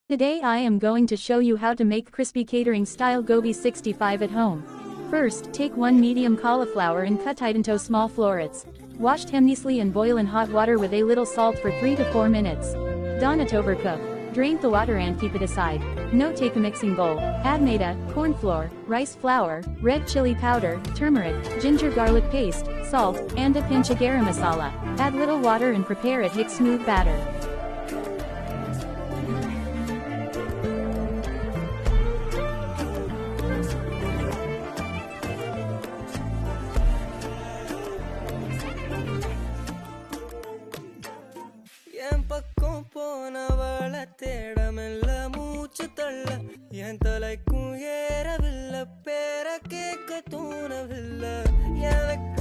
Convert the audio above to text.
Today I am going to show you how to make crispy catering style gobi 65 at home. First, take 1 medium cauliflower and cut it into small florets. Wash them nicely and boil in hot water with a little salt for 3 to 4 minutes. Don't overcook. Drain the water and keep it aside. Now take a mixing bowl. Add maida, corn flour, rice flour, red chili powder, turmeric, ginger garlic paste, salt, and a pinch of garam masala. Add little water and prepare a thick smooth batter. பக்கம் போனவள தேடமெல்ல மூச்சு தள்ள என் தலைக்கும் ஏறவில்லை பேர கேட்க தோணவில்லை எனக்கு